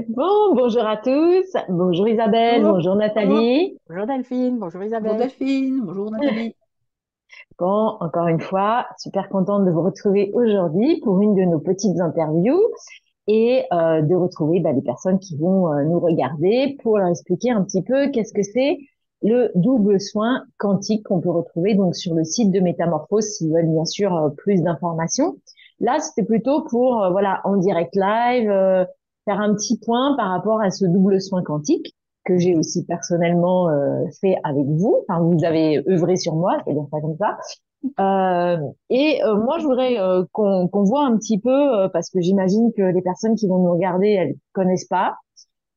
Bon, bonjour à tous. Bonjour Isabelle, Bonjour. bonjour Bonjour. Nathalie. Bonjour Delphine, bonjour Bonjour Isabelle. Delphine, bonjour Nathalie. Bon, encore une fois, super contente de vous retrouver aujourd'hui pour une de nos petites interviews et de retrouver des personnes qui vont nous regarder pour leur expliquer un petit peu qu'est-ce que c'est le double soin quantique qu'on peut retrouver donc sur le site de Métamorphose s'ils veulent bien sûr plus d'informations. Là, c'était plutôt pour voilà en direct live faire un petit point par rapport à ce double soin quantique que j'ai aussi personnellement fait avec vous. Enfin, vous avez œuvré sur moi, je vais dire ça comme ça. Euh, Moi, je voudrais qu'on voit un petit peu, parce que j'imagine que les personnes qui vont nous regarder, elles connaissent pas.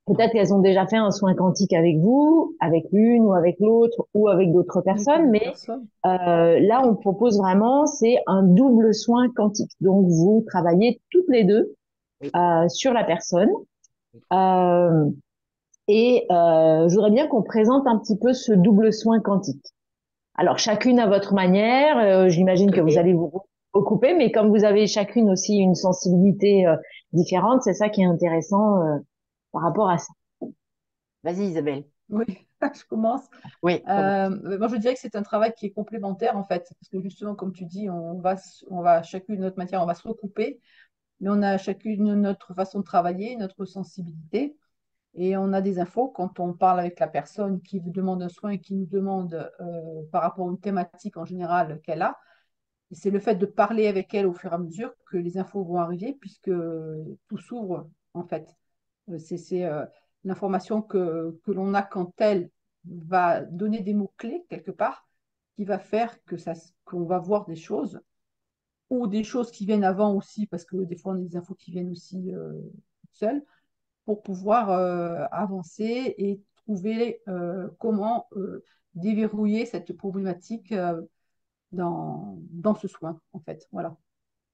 Non. Peut-être qu'elles ont déjà fait un soin quantique avec vous, avec l'une ou avec l'autre, ou avec d'autres Avec personnes. d'autres Mais personnes. là, on propose vraiment, c'est un double soin quantique. Donc, vous travaillez toutes les deux Oui, sur la personne. oui. Euh, je voudrais bien qu'on présente un petit peu ce double soin quantique. Alors, chacune à votre manière, j'imagine que vous Ok. allez vous recouper, mais comme vous avez chacune aussi une sensibilité différente, c'est ça qui est intéressant par rapport à ça. Vas-y Isabelle. Oui, je commence. Oui, comment? Moi, je dirais que c'est un travail qui est complémentaire en fait, parce que justement, comme tu dis, on va chacune notre matière, on va se recouper, mais on a chacune notre façon de travailler, notre sensibilité, et on a des infos quand on parle avec la personne qui vous demande un soin et qui nous demande par rapport à une thématique en général qu'elle a. Et c'est le fait de parler avec elle au fur et à mesure que les infos vont arriver, puisque tout s'ouvre en fait. C'est l'information que l'on a quand elle va donner des mots-clés quelque part, qui va faire qu'on va voir des choses, ou des choses qui viennent avant aussi, parce que des fois on a des infos qui viennent aussi seules, pour pouvoir avancer et trouver comment déverrouiller cette problématique dans ce soin, en fait. Voilà.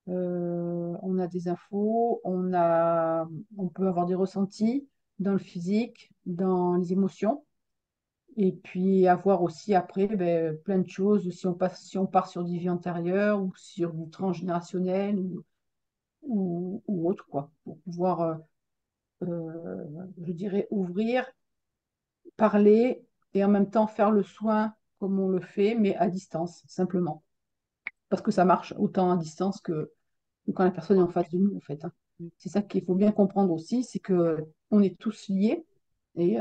On a des infos, on peut avoir des ressentis dans le physique, dans les émotions, et puis avoir aussi après plein de choses si on part sur des vies antérieures ou sur du transgénérationnel ou autre, quoi, pour pouvoir, je dirais, ouvrir, parler et en même temps faire le soin comme on le fait, mais à distance, simplement. Parce que ça marche autant à distance que quand la personne est en face de nous, en fait, hein. C'est ça qu'il faut bien comprendre aussi, c'est que on est tous liés et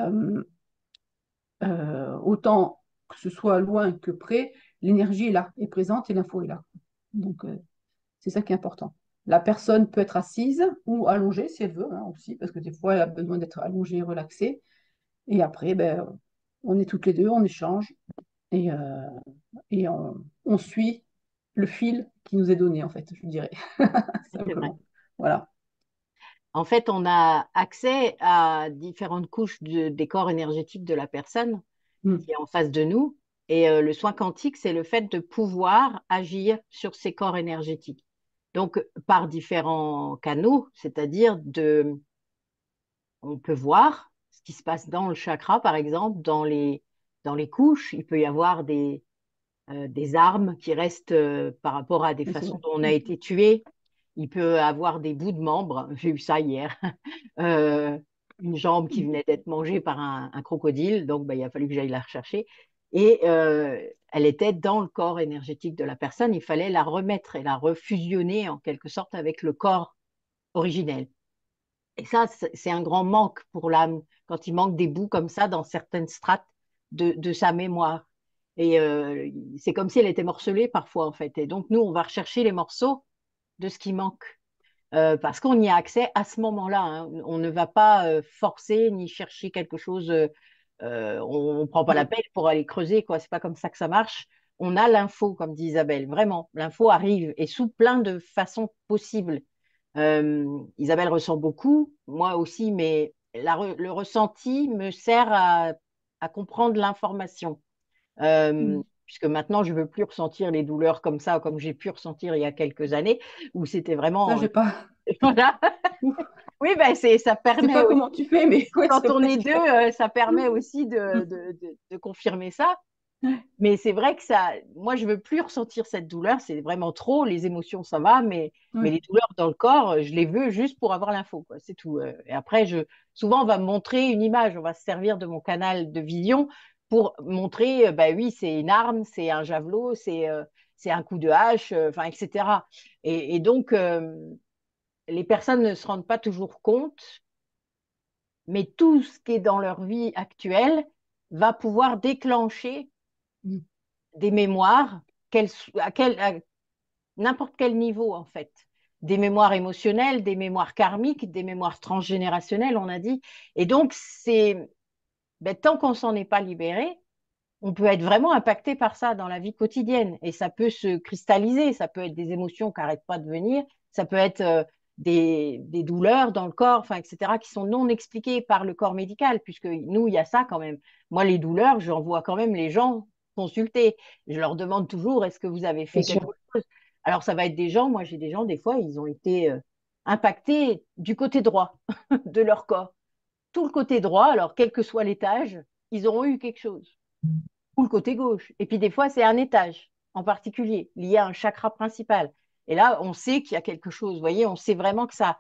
autant que ce soit loin que près, l'énergie est là, est présente et l'info est là. Donc c'est ça qui est important. La personne peut être assise ou allongée si elle veut, hein, aussi, parce que des fois elle a besoin d'être allongée et relaxée. Et après, on est toutes les deux, on échange et, on suit le fil qui nous est donné, en fait, je dirais, C'est vrai. simplement. Voilà. En fait, on a accès à différentes couches des corps énergétiques de la personne Mm. qui est en face de nous. Et le soin quantique, c'est le fait de pouvoir agir sur ces corps énergétiques. Donc, par différents canaux, c'est-à-dire on peut voir ce qui se passe dans le chakra, par exemple, dans les couches. Il peut y avoir des armes qui restent par rapport à des Oui, c'est façons vrai. dont on a Mm. été tué. Il peut avoir des bouts de membres, j'ai eu ça hier, Euh, une jambe qui venait d'être mangée par un crocodile, donc il a fallu que j'aille la rechercher. Et elle était dans le corps énergétique de la personne, il fallait la remettre et la refusionner en quelque sorte avec le corps originel. Et ça, c'est un grand manque pour l'âme, quand il manque des bouts comme ça dans certaines strates de sa mémoire. Et c'est comme si elle était morcelée parfois, en fait. Et donc, nous, on va rechercher les morceaux de ce qui manque. Parce qu'on y a accès à ce moment-là, hein. On ne va pas forcer ni chercher quelque chose. On ne prend pas la Non. peine pour aller creuser, quoi. C'est pas comme ça que ça marche. On a l'info, comme dit Isabelle. Vraiment, l'info arrive et sous plein de façons possibles. Isabelle ressent beaucoup, moi aussi, mais le ressenti me sert à comprendre l'information. Mm. Puisque maintenant, je ne veux plus ressentir les douleurs comme ça, comme j'ai pu ressentir il y a quelques années, où c'était Ça, vraiment. j'ai pas. Voilà. Ouf. Oui, ben ça Je sais permet pas aussi, comment tu fais, mais ouais, quand c'est on vrai est que. deux, ça permet aussi Mm. de confirmer ça. Mais c'est vrai que ça, moi, je veux plus ressentir cette douleur. C'est vraiment trop. Les émotions, ça va, mais Ouais. les douleurs dans le corps, je les veux juste pour avoir l'info, quoi. C'est tout. Et après, souvent, on va me montrer une image. On va se servir de mon canal de vision pour montrer, bah oui, c'est une arme, c'est un javelot, c'est un coup de hache, enfin, etc. Et donc, les personnes ne se rendent pas toujours compte, mais tout ce qui est dans leur vie actuelle va pouvoir déclencher Mm. des mémoires, à n'importe quel niveau en fait. Des mémoires émotionnelles, des mémoires karmiques, des mémoires transgénérationnelles, on a dit. Et donc, tant qu'on s'en est pas libéré, on peut être vraiment impacté par ça dans la vie quotidienne. Et ça peut se cristalliser, ça peut être des émotions qui n'arrêtent pas de venir, ça peut être des douleurs dans le corps, enfin, etc., qui sont non expliquées par le corps médical, puisque nous, il y a ça quand même. Moi, les douleurs, j'envoie quand même les gens consulter. Je leur demande toujours, est-ce que vous avez Bien fait quelque sûr. chose? Alors, ça va être des gens, moi j'ai des gens, des fois, ils ont été impactés du côté droit de leur corps. Tout le côté droit, alors quel que soit l'étage, ils auront eu quelque chose ou le côté gauche. Et puis des fois, c'est un étage en particulier, lié à un chakra principal. Et là, on sait qu'il y a quelque chose, vous voyez, on sait vraiment que ça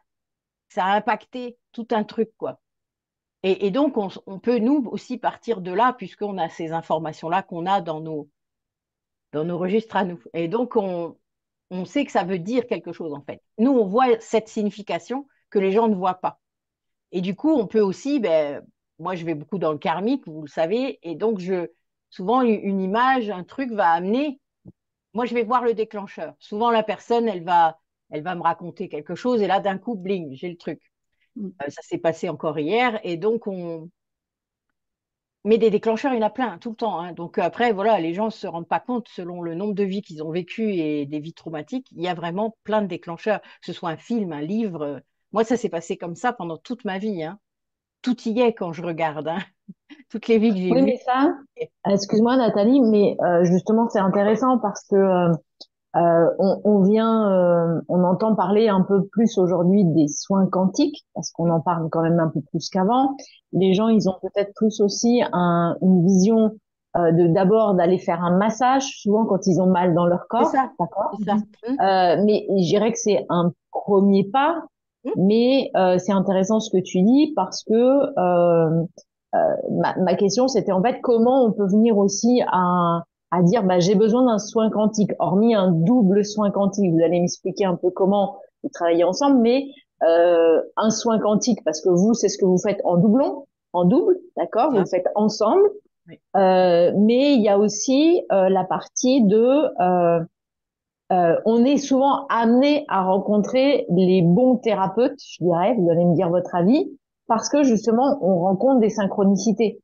a impacté tout un truc, quoi. Et donc, on peut, nous aussi, partir de là, puisqu'on a ces informations-là qu'on a dans nos registres à nous. Et donc, on sait que ça veut dire quelque chose, en fait. Nous, on voit cette signification que les gens ne voient pas. Et du coup, on peut aussi, moi, je vais beaucoup dans le karmique, vous le savez, et donc, souvent, une image, un truc va amener, moi, je vais voir le déclencheur. Souvent, la personne, elle va me raconter quelque chose, et là, d'un coup, bling, j'ai le truc. Mm. Ça s'est passé encore hier, et donc, mais des déclencheurs, il y en a plein, tout le temps, hein. Donc, après, voilà, les gens ne se rendent pas compte, selon le nombre de vies qu'ils ont vécues et des vies traumatiques, il y a vraiment plein de déclencheurs, que ce soit un film, un livre. Moi, ça s'est passé comme ça pendant toute ma vie, hein. Tout y est quand je regarde, hein. Toutes les vies que j'ai Oui, vues. mais ça, excuse-moi Nathalie, mais justement c'est intéressant parce que on entend parler un peu plus aujourd'hui des soins quantiques parce qu'on en parle quand même un peu plus qu'avant. Les gens, ils ont peut-être plus aussi une vision de d'abord d'aller faire un massage, souvent quand ils ont mal dans leur C'est corps, ça, d'accord? c'est ça. Mais je dirais que c'est un premier pas, Hum, mais c'est intéressant ce que tu dis parce que ma question, c'était en fait comment on peut venir aussi à dire bah, j'ai besoin d'un soin quantique, hormis un double soin quantique. Vous allez m'expliquer un peu comment vous travaillez ensemble, mais un soin quantique, parce que vous, c'est ce que vous faites en doublon, en double, d'accord, c'est vous le ça. faites ensemble, Oui. mais il y a aussi la partie on est souvent amené à rencontrer les bons thérapeutes, je dirais, vous allez me dire votre avis, parce que justement, on rencontre des synchronicités.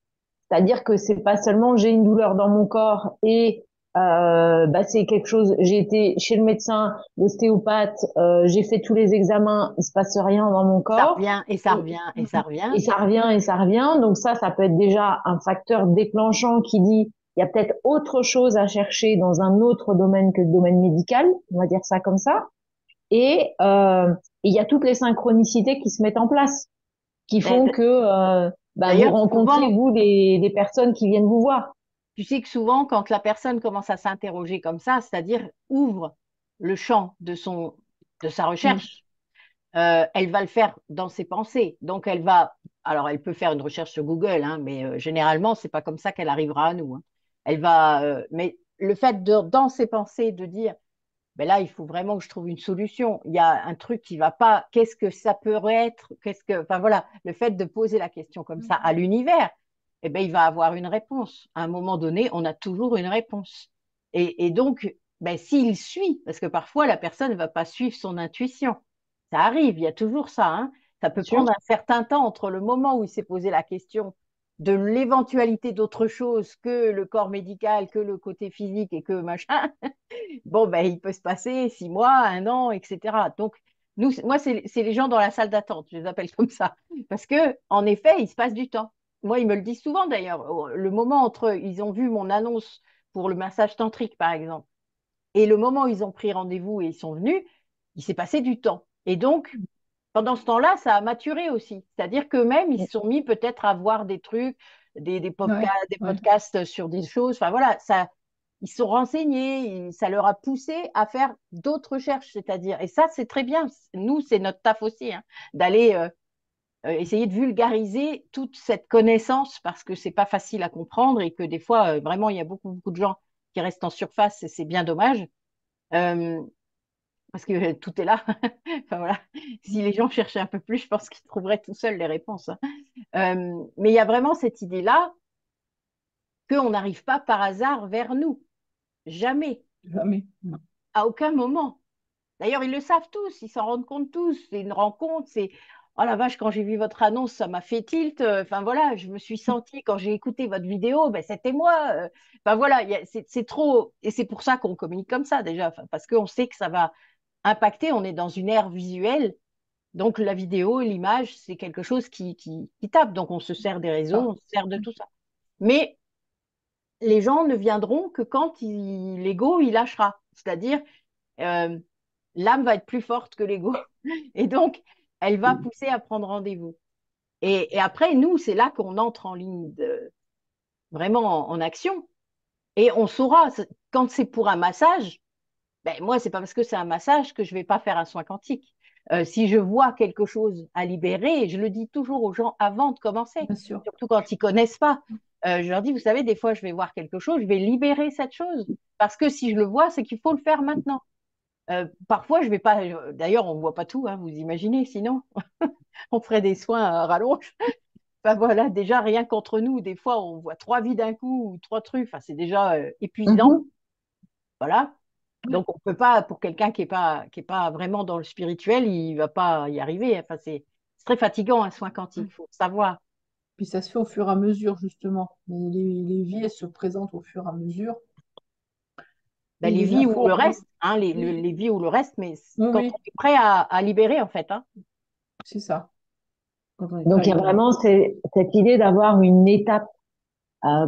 C'est-à-dire que c'est pas seulement j'ai une douleur dans mon corps et bah, c'est quelque chose. J'ai été chez le médecin, l'ostéopathe, j'ai fait tous les examens, il se passe rien dans mon Ça corps revient, et ça et, revient, et ça revient. et ça revient et ça revient. Donc ça peut être déjà un facteur déclenchant qui dit il y a peut-être autre chose à chercher dans un autre domaine que le domaine médical, on va dire ça comme ça. Et il y a toutes les synchronicités qui se mettent en place qui Mais font que bah, vous d'ailleurs, rencontrez, souvent, vous, des personnes qui viennent vous voir. tu sais que souvent, quand la personne commence à s'interroger comme ça, c'est-à-dire ouvre le champ de sa Mm. recherche, elle va le faire dans ses pensées. Donc, alors elle peut faire une recherche sur Google, hein, mais généralement, c'est pas comme ça qu'elle arrivera à nous, hein. Mais le fait dans ses pensées, de dire, ben là, il faut vraiment que je trouve une solution. Il y a un truc qui va pas. Qu'est-ce que ça pourrait être? Enfin voilà, le fait de poser la question comme ça à l'univers, eh ben, il va avoir une réponse. À un moment donné, on a toujours une réponse. Et donc, ben, s'il suit, parce que parfois la personne ne va pas suivre son intuition. Ça arrive, il y a toujours ça, hein. Ça Bien peut sûr. prendre un certain temps entre le moment où il s'est posé la question de l'éventualité d'autre chose que le corps médical, que le côté physique et que machin. Bon, ben, il peut se passer 6 mois, un an, etc. Donc, moi, c'est les gens dans la salle d'attente, je les appelle comme ça. Parce que, en effet, il se passe du temps. Moi, ils me le disent souvent d'ailleurs. Le moment entre, ils ont vu mon annonce pour le massage tantrique, par exemple, et le moment où ils ont pris rendez-vous et ils sont venus, il s'est passé du temps. Et donc, pendant ce temps-là, ça a maturé aussi. C'est-à-dire qu'eux-mêmes, ils se sont mis peut-être à voir des trucs. Ouais, des ouais, podcasts sur des choses. Enfin voilà, ça, ils sont renseignés, ça leur a poussé à faire d'autres recherches, c'est-à-dire, et ça, c'est très bien. Nous, c'est notre taf aussi, hein, d'aller essayer de vulgariser toute cette connaissance parce que c'est pas facile à comprendre et que des fois, vraiment, il y a beaucoup de gens qui restent en surface et c'est bien dommage. Euh, parce que tout est là. Enfin voilà, si les gens cherchaient un peu plus, je pense qu'ils trouveraient tout seuls les réponses, hein. Mais il y a vraiment cette idée-là qu'on n'arrive pas par hasard vers nous. Jamais, jamais. Non. à aucun moment. D'ailleurs, ils le savent tous, ils s'en rendent compte tous. C'est une rencontre, c'est oh la vache, quand j'ai vu votre annonce, ça m'a fait tilt. Enfin voilà, je me suis sentie quand j'ai écouté votre vidéo, ben c'était moi. Enfin voilà, c'est trop. Et c'est pour ça qu'on communique comme ça déjà, enfin, parce qu'on sait que ça va impacter. On est dans une ère visuelle, donc la vidéo, l'image, c'est quelque chose qui tape. Donc on se sert des réseaux, Ah, on se sert de tout ça. Mais les gens ne viendront que quand l'ego il lâchera. C'est-à-dire, euh, l'âme va être plus forte que l'ego. Et donc, elle va pousser à prendre rendez-vous. Et après, nous, c'est là qu'on entre en ligne vraiment en action. Et on saura, quand c'est pour un massage, ben, moi, c'est pas parce que c'est un massage que je vais pas faire un soin quantique. Si je vois quelque chose à libérer, je le dis toujours aux gens avant de commencer, bien sûr. surtout quand ils connaissent pas. Je leur dis, vous savez, des fois, je vais voir quelque chose, je vais libérer cette chose. Parce que si je le vois, c'est qu'il faut le faire maintenant. Parfois, je vais pas. D'ailleurs, on voit pas tout, hein, vous imaginez. Sinon, on ferait des soins à rallonge. Enfin voilà, déjà rien qu'entre nous, des fois, on voit trois vies d'un coup ou trois trucs. Enfin, c'est déjà épuisant. Mhm. Voilà. Ouais. Donc, on peut pas, pour quelqu'un qui est pas vraiment dans le spirituel, il va pas y arriver. Enfin, c'est très fatigant un soin quantique, faut savoir. Puis ça se fait au fur et à mesure, justement. Les vies, elles se présentent au fur et à mesure. Ben, Et les les vies ou infos, le reste, hein, oui, les vies ou le reste, mais oui, quand on oui, est prêt à libérer, en fait, hein. c'est ça. Quand on est prêt à Donc, il y a libérer. vraiment cette idée d'avoir une étape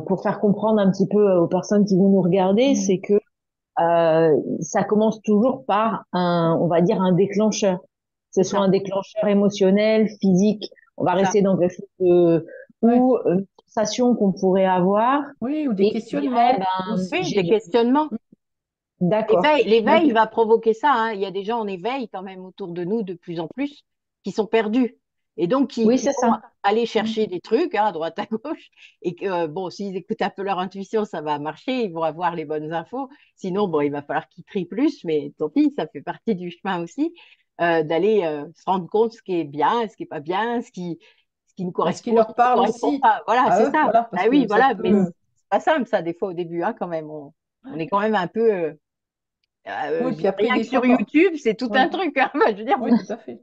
pour faire comprendre un petit peu aux personnes qui vont nous regarder, Mm. c'est que ça commence toujours par on va dire, un déclencheur. Que C'est ce soit ça, un déclencheur émotionnel, physique. On va c'est ça. rester dans quelque chose Ouais. ou une sensation qu'on pourrait avoir Oui, ou des et qui dirait, questionnements ben, aussi. Oui, des questionnements. d'accord. Ouais. L'éveil va provoquer ça, hein. Il y a des gens en éveil quand même autour de nous de plus en plus qui sont perdus et donc Oui, qui c'est vont ça. aller Mm. chercher des trucs, hein, à droite à gauche et que bon, s'ils écoutent un peu leur intuition, ça va marcher, ils vont avoir les bonnes infos. Sinon, bon, il va falloir qu'ils trient plus, mais tant pis, ça fait partie du chemin aussi d'aller se rendre compte ce qui est bien, ce qui est pas bien, ce qui nous Bah, ce qui correspond, ce leur qui ne parle correspond aussi pas. Voilà, à c'est eux, ça. voilà, parce Ah oui, que ça voilà, mais Mm. peut. c'est pas simple ça des fois au début, hein, quand même. On est quand même un peu Oui, puis après, rien que des sur fois, quand. YouTube, c'est tout un Oui, truc, hein. Enfin, je veux dire, oui, tout à fait.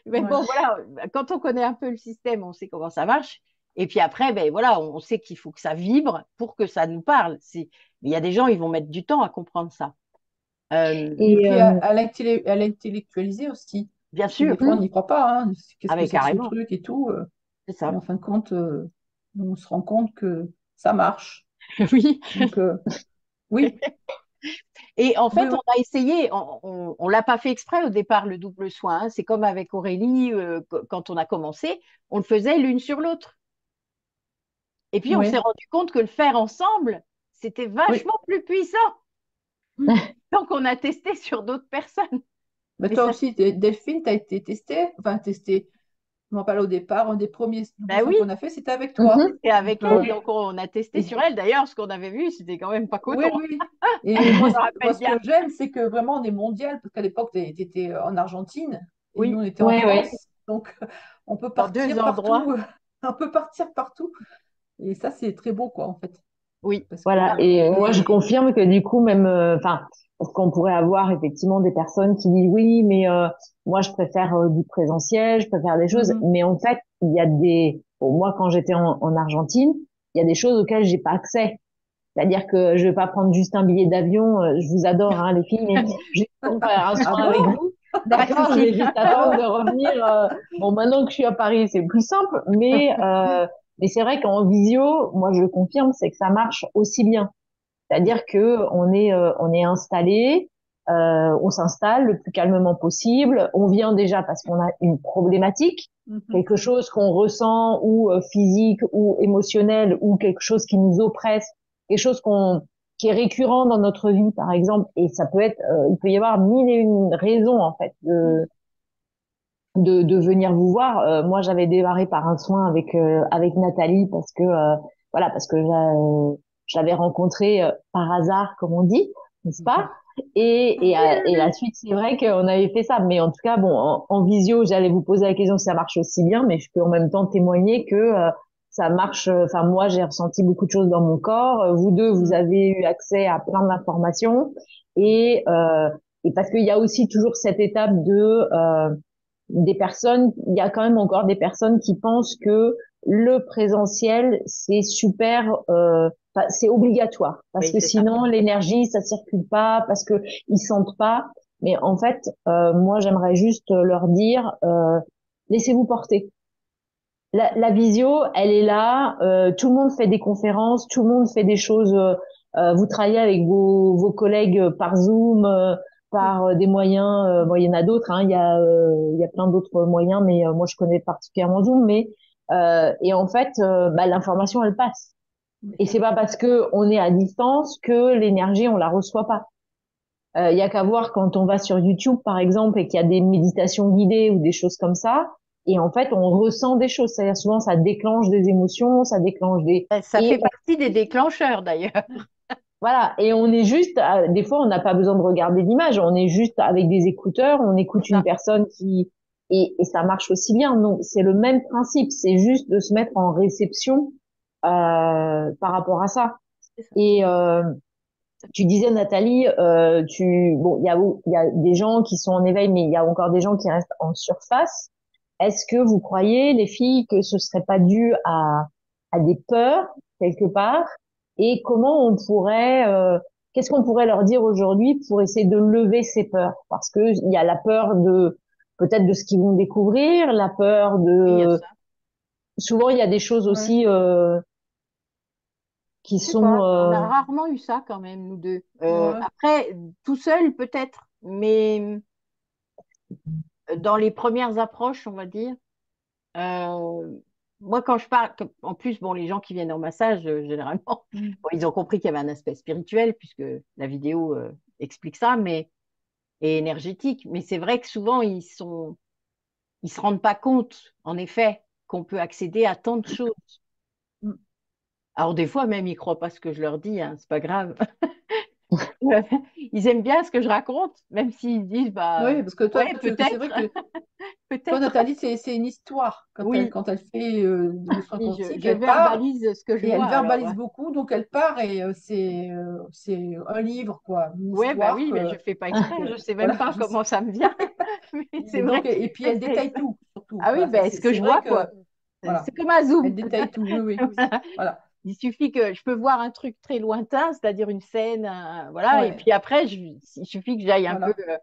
mais Ouais. bon, voilà, quand on connaît un peu le système, on sait comment ça marche. Et puis après, ben voilà, on sait qu'il faut que ça vibre pour que ça nous parle. Mais il y a des gens, ils vont mettre du temps à comprendre ça. Et Et puis à l'intellectualiser aussi. Bien Parce que des sûr, fois, on n'y croit pas, hein. Qu'est-ce que avec c'est que ce carrément, truc et tout. c'est Et ça. en fin de compte, on se rend compte que ça marche. Oui. Donc, oui, Et en oui, fait, oui, on a essayé, on l'a pas fait exprès au départ, le double soin, hein. C'est comme avec Aurélie, quand on a commencé, on le faisait l'une sur l'autre. Et puis, on s'est oui, rendu compte que le faire ensemble, c'était oui. vachement plus puissant. Donc, on a testé sur d'autres personnes. Mais Mais toi ça, aussi, Delphine, tu as été testée, enfin testé. Je m'en parle au départ, un des premiers doubles ben soins oui, qu'on a fait, c'était avec toi. mhm. c'était avec Donc, elle. Donc, on a testé et- sur elle. D'ailleurs, ce qu'on avait vu, c'était quand même pas oui, coton. oui. Et moi, Je me moi, rappelle ce que bien. j'aime, c'est que vraiment, on est mondial, parce qu'à l'époque, tu étais en Argentine et nous, Oui, on était en Ouais, ouais. France. Donc, on peut dans deux partir endroits. partout, on peut partir partout. Et ça, c'est très beau, quoi, en fait. Oui, Parce que, Voilà. Et moi, je confirme que du coup, même, enfin, parce qu'on pourrait avoir effectivement des personnes qui disent oui, mais moi, je préfère du présentiel, je préfère des choses. mhm. Mais en fait, il y a bon, moi, quand j'étais en Argentine, il y a des choses auxquelles j'ai pas accès. C'est-à-dire que je vais pas prendre juste un billet d'avion. Je vous adore, hein, les filles, mais juste pour faire un Ah soin avec bon? vous. pas de D'accord, je souci. vais juste Ah attendre ouais. de revenir. Bon, maintenant que je suis à Paris, c'est plus simple, mais c'est vrai qu'en visio, moi, je confirme, c'est que ça marche aussi bien. C'est-à-dire que on est installé. On s'installe le plus calmement possible. On vient déjà parce qu'on a une problématique, quelque chose qu'on ressent ou physique ou émotionnel ou quelque chose qui nous oppresse, quelque chose qui est récurrent dans notre vie, par exemple. Et ça peut être, il peut y avoir mille et une raisons en fait de venir vous voir. Moi, j'avais démarré par un soin avec Nathalie parce que je l'avais rencontrée par hasard, comme on dit, n'est-ce pas? Et la suite, c'est vrai qu'on avait fait ça. Mais en tout cas, bon, en visio, j'allais vous poser la question si ça marche aussi bien, mais je peux en même temps témoigner que ça marche. Enfin, moi, j'ai ressenti beaucoup de choses dans mon corps. Vous deux, vous avez eu accès à plein d'informations et euh, et parce qu'il y a aussi toujours cette étape de des personnes, il y a quand même encore des personnes qui pensent que le présentiel, c'est super, c'est obligatoire, parce Oui, que c'est ça. sinon l'énergie, ça circule pas, parce que ils sentent pas. Mais en fait, moi, j'aimerais juste leur dire, laissez-vous porter. La visio, elle est là. Tout le monde fait des conférences, tout le monde fait des choses. Vous travaillez avec vos collègues par Zoom, par des moyens. Bon, il y en a d'autres. Hein, il y a plein d'autres moyens, mais moi je connais particulièrement Zoom. Mais et en fait, bah, l'information elle passe. Et c'est pas parce que on est à distance que l'énergie on la reçoit pas. Il y a qu'à voir quand on va sur YouTube, par exemple, et qu'il y a des méditations guidées ou des choses comme ça. Et en fait, on ressent des choses. C'est-à-dire souvent, ça déclenche des émotions, ça déclenche des... Ça Et fait partie des déclencheurs d'ailleurs. voilà. Et on est juste, des fois, on n'a pas besoin de regarder l'image. On est juste avec des écouteurs, on C'est écoute une ça. personne et ça marche aussi bien. Donc, c'est le même principe. C'est juste de se mettre en réception, par rapport à ça. C'est ça. Et, tu disais, Nathalie, bon, il y a des gens qui sont en éveil, mais il y a encore des gens qui restent en surface. Est-ce que vous croyez, les filles, que ce serait pas dû à des peurs quelque part? Et comment on pourrait, qu'est-ce qu'on pourrait leur dire aujourd'hui pour essayer de lever ces peurs? Parce que il y a la peur de peut-être de ce qu'ils vont découvrir, la peur Oui, il y a de. ça. Souvent, il y a des choses Ouais. aussi qui Je sais pas, sont. on a rarement eu ça quand même, nous deux. Ouais. Après, tout seul peut-être, mais dans les premières approches, on va dire, euh, moi quand je parle, en plus, bon, les gens qui viennent en massage, généralement, bon, ils ont compris qu'il y avait un aspect spirituel, puisque la vidéo explique ça, mais et énergétique. Mais c'est vrai que souvent, ils se rendent pas compte, en effet, qu'on peut accéder à tant de choses. Alors des fois même, ils croient pas ce que je leur dis, hein, c'est pas grave. Ils aiment bien ce que je raconte, même s'ils disent, bah, Oui, parce que toi, ouais, c'est peut-être, vrai que toi, peut-être, Nathalie, c'est une histoire oui, quand elle fait le soin oui, quantique, je elle part verbalise ce que je et elle vois, alors, verbalise beaucoup, donc elle part et c'est un livre, quoi, une ouais, bah histoire oui, mais je fais pas exprès, je sais même voilà. pas comment ça me vient, mais c'est Et vrai donc, que et puis je elle fais détaille exprès. tout, surtout. Ah oui, Voilà, ben ce que c'est je vrai vois, que, quoi. C'est voilà, comme un elle zoom. détaille tout, oui, oui, voilà. Il suffit que je peux voir un truc très lointain, c'est-à-dire une scène, voilà, et Ouais, puis après, il suffit que j'aille un peu voilà.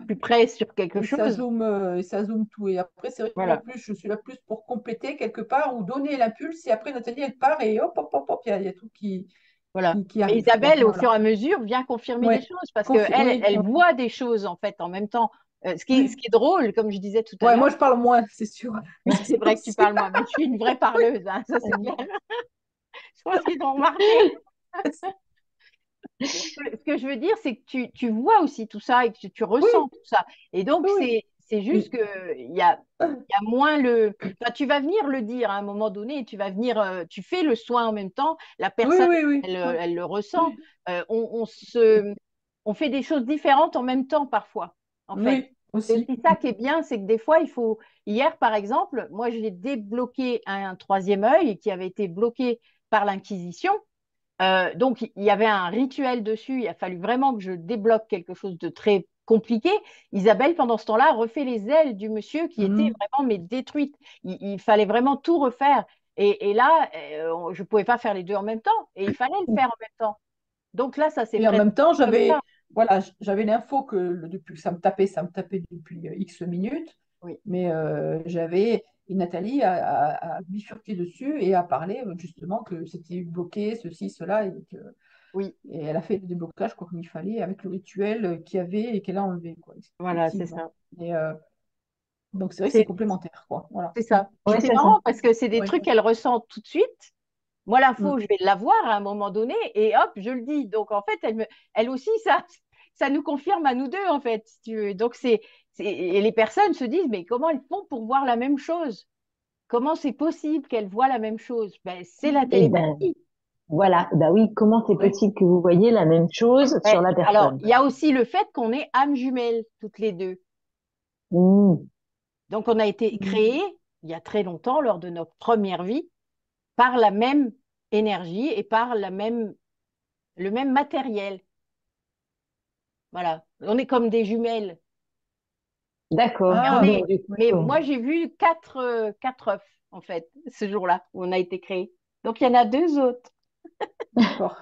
plus près sur quelque chose. Et ça zoome tout. Et après, c'est vrai que moi, en Voilà. plus, je suis là plus pour compléter quelque part ou donner l'impulse. Et après, Nathalie, elle part et hop, hop, hop, hop, il y a tout Voilà. qui Et arrive, quoi. Isabelle, au fur Voilà. et à mesure, vient confirmer des Ouais. choses parce qu'elle, Oui. elle voit des choses en fait en même temps. Ce Ouais. qui est drôle, comme je disais tout à Ouais, l'heure, moi, je parle moins, c'est sûr. oui, c'est vrai que tu Aussi. parles moi, mais tu es une vraie parleuse, hein, ça c'est clair. Je pense qu'ils ont remarqué. Ce que je veux dire, c'est que tu vois aussi tout ça et que tu Oui, ressens tout ça. Et donc, oui. c'est juste Oui. que il y a moins enfin, tu vas venir le dire à un moment donné, tu vas venir, tu fais le soin en même temps, la Oui, personne, oui, oui. Ouais. elle le ressent. On fait des choses différentes en même temps parfois, en fait. Oui, C'est aussi. aussi ça qui est bien, c'est que des fois, il faut. Hier, par exemple, moi, j'ai débloqué un troisième œil qui avait été bloqué par l'Inquisition. Donc, il y avait un rituel dessus. Il a fallu vraiment que je débloque quelque chose de très compliqué. Isabelle, pendant ce temps-là, refait les ailes du monsieur qui était Mhm. vraiment mais détruite. Il fallait vraiment tout refaire. Et là, je ne pouvais pas faire les deux en même temps. Et il fallait le faire en même temps. Donc là, ça s'est Et en présenté même temps, comme ça. voilà, j'avais l'info que depuis que ça me tapait depuis X minutes. Oui, Mais et Nathalie a bifurqué dessus et a parlé justement que c'était bloqué, ceci, cela. Oui, Et elle a fait le déblocage comme il fallait avec le rituel qu'il y avait et qu'elle a enlevé, quoi, voilà, c'est effectivement. ça. Et, donc c'est vrai que c'est C'est complémentaire, quoi. Voilà. c'est ça. Puis Ouais, c'est c'est ça. marrant parce que c'est des Oui. trucs qu'elle ressent tout de suite. Moi, Mm. l'info, je vais l'avoir à un moment donné et hop, je le dis. Donc, en fait, elle aussi, ça nous confirme à nous deux, en fait, si tu veux. Donc, et les personnes se disent, mais comment elles font pour voir la même chose? Comment c'est possible qu'elles voient la même chose? Ben, c'est la Et ben, télépathie. voilà. Bah oui, comment c'est Oui. possible que vous voyez la même chose Ben, sur la alors, personne? il y a aussi le fait qu'on est âmes jumelles, toutes les deux. Hmm. Donc, on a été Mm. créés il y a très longtemps, lors de notre première vie, par la même énergie et par le même matériel. Voilà. On est comme des jumelles. D'accord. Mais, on Ah, Donc, est, du mais coup, moi, j'ai vu quatre œufs, en fait, ce jour-là, où on a été créés. Donc, il y en a deux autres. d'accord.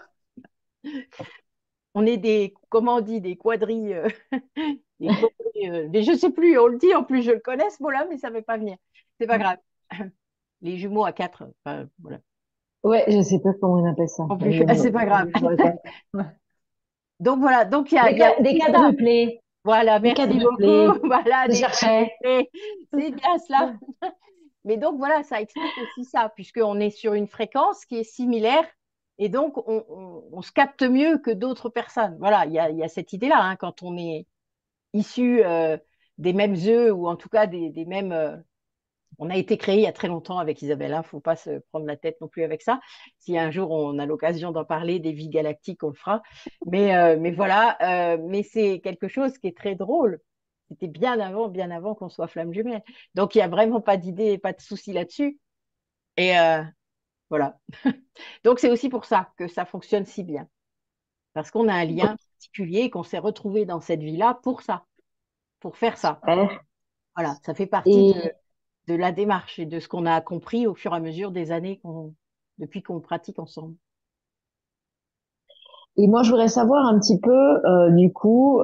On est comment on dit, des je sais plus, on le dit, en plus, je le connais, ce mot-là, mais ça ne veut pas venir. C'est pas Mm. grave. Les jumeaux à quatre, enfin, voilà. ouais, je sais pas comment on appelle ça. En plus, Mais c'est bon, pas grave. je vois ça. Ouais. Donc, voilà. Donc, il y a Des aussi ça. quadruplés. Voilà, Des merci beaucoup. quadruplés. Voilà, Je des cherchais. quadruplés. C'est bien cela. Mais donc voilà, ça explique aussi ça, puisqu'on est sur une fréquence qui est similaire et donc on se capte mieux que d'autres personnes. Voilà, il y a cette idée-là, hein, quand on est issu des mêmes œufs ou en tout cas des mêmes. On a été créé il y a très longtemps avec Isabelle, il ne faut pas se prendre la tête non plus avec ça. Si un jour on a l'occasion d'en parler, des vies galactiques, on le fera. Mais voilà, mais c'est quelque chose qui est très drôle. C'était bien avant qu'on soit flamme jumelle. Donc il n'y a vraiment pas d'idée, pas de souci là-dessus. Et voilà. Donc c'est aussi pour ça que ça fonctionne si bien. Parce qu'on a un lien particulier et qu'on s'est retrouvé dans cette vie-là pour ça, pour faire ça. Super. Voilà, ça fait partie Et, de la démarche et de ce qu'on a compris au fur et à mesure des années depuis qu'on pratique ensemble. et moi, je voudrais savoir un petit peu, du coup,